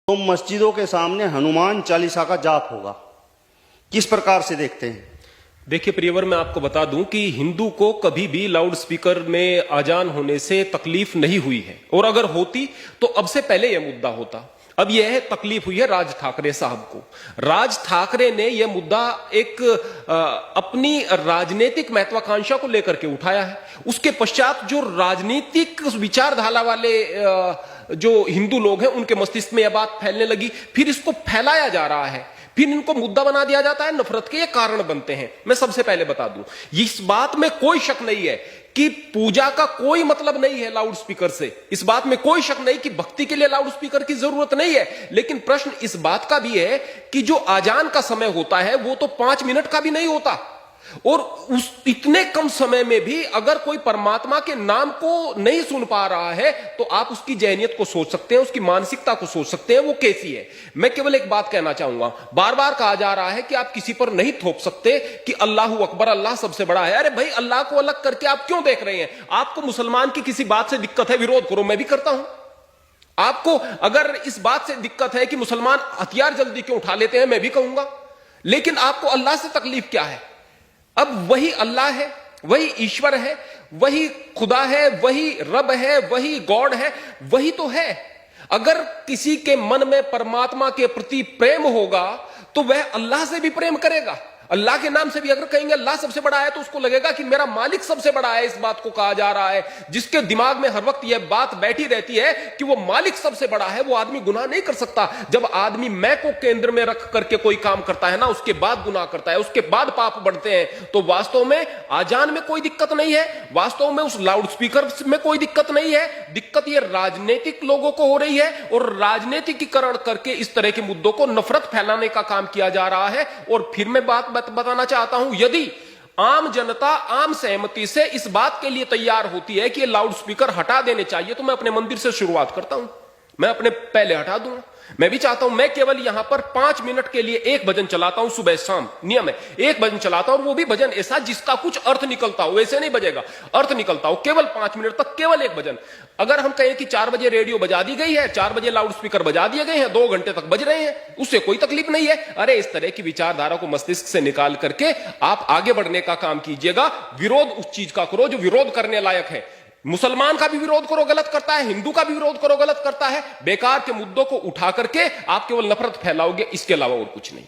तो मस्जिदों के सामने हनुमान चालीसा का जाप होगा, किस प्रकार से देखते हैं? देखिए प्रियवर, मैं आपको बता दूं कि हिंदू को कभी भी लाउड स्पीकर में अजान होने से तकलीफ नहीं हुई है, और अगर होती तो अब से पहले यह मुद्दा होता। अब यह तकलीफ हुई है राज ठाकरे साहब को। राज ठाकरे ने यह मुद्दा एक अपनी राजनीतिक महत्वाकांक्षा को लेकर के उठाया है। उसके पश्चात जो राजनीतिक विचारधारा वाले जो हिंदू लोग हैं उनके मस्तिष्क में यह बात फैलने लगी, फिर इसको फैलाया जा रहा है, फिर इनको मुद्दा बना दिया जाता है, नफरत के ये कारण बनते हैं। मैं सबसे पहले बता दूं, इस बात में कोई शक नहीं है कि पूजा का कोई मतलब नहीं है लाउड स्पीकर से। इस बात में कोई शक नहीं कि भक्ति के लिए लाउड स्पीकर की जरूरत नहीं है। लेकिन प्रश्न इस बात का भी है कि जो आजान का समय होता है वो तो 5 मिनट का भी नहीं होता, और उस इतने कम समय में भी अगर कोई परमात्मा के नाम को नहीं सुन पा रहा है तो आप उसकी जहनियत को सोच सकते हैं, उसकी मानसिकता को सोच सकते हैं वो कैसी है। मैं केवल एक बात कहना चाहूंगा, बार बार कहा जा रहा है कि आप किसी पर नहीं थोप सकते कि अल्लाह अकबर, अल्लाह सबसे बड़ा है। अरे भाई, अल्लाह को अलग करके आप क्यों देख रहे हैं? आपको मुसलमान की किसी बात से दिक्कत है, विरोध करो, मैं भी करता हूं। आपको अगर इस बात से दिक्कत है कि मुसलमान हथियार जल्दी क्यों उठा लेते हैं, मैं भी कहूंगा। लेकिन आपको अल्लाह से तकलीफ क्या है? अब वही अल्लाह है, वही ईश्वर है, वही खुदा है, वही रब है, वही गॉड है, वही तो है। अगर किसी के मन में परमात्मा के प्रति प्रेम होगा तो वह अल्लाह से भी प्रेम करेगा। अल्लाह के नाम से भी अगर कहेंगे अल्लाह सबसे बड़ा है तो उसको लगेगा कि मेरा मालिक सबसे बड़ा है। इस बात को कहा जा रहा है। जिसके दिमाग में हर वक्त यह बात बैठी रहती है कि वो मालिक सबसे बड़ा है, वो आदमी गुनाह नहीं कर सकता। जब आदमी मैं को केंद्र में रख करके कोई काम करता है ना, उसके बाद गुनाह करता है, उसके बाद पाप बढ़ते हैं। तो वास्तव में आजान में कोई दिक्कत नहीं है, वास्तव में उस लाउड स्पीकर में कोई दिक्कत नहीं है। दिक्कत यह राजनीतिक लोगों को हो रही है, और राजनीतिकीकरण करके इस तरह के मुद्दों को नफरत फैलाने का काम किया जा रहा है। और फिर मैं बात बताना चाहता हूं, यदि आम जनता आम सहमति से इस बात के लिए तैयार होती है कि ये लाउड स्पीकर हटा देने चाहिए, तो मैं अपने मंदिर से शुरुआत करता हूं, मैं अपने पहले हटा दूंगा। मैं भी चाहता हूं, मैं केवल यहां पर 5 मिनट के लिए एक भजन चलाता हूं, सुबह शाम नियम है, एक भजन चलाता हूं, और वो भी भजन ऐसा जिसका कुछ अर्थ निकलता हो, वैसे नहीं बजेगा, अर्थ निकलता हो, केवल 5 मिनट तक केवल एक भजन। अगर हम कहें कि 4 बजे रेडियो बजा दी गई है, 4 बजे लाउड स्पीकर बजा दिए गए हैं, 2 घंटे तक बज रहे हैं, उससे कोई तकलीफ नहीं है। अरे इस तरह की विचारधारा को मस्तिष्क से निकाल करके आप आगे बढ़ने का काम कीजिएगा। विरोध उस चीज का करो जो विरोध करने लायक है। मुसलमान का भी विरोध करो, गलत करता है, हिंदू का भी विरोध करो, गलत करता है। बेकार के मुद्दों को उठा करके आप केवल नफरत फैलाओगे, इसके अलावा और कुछ नहीं।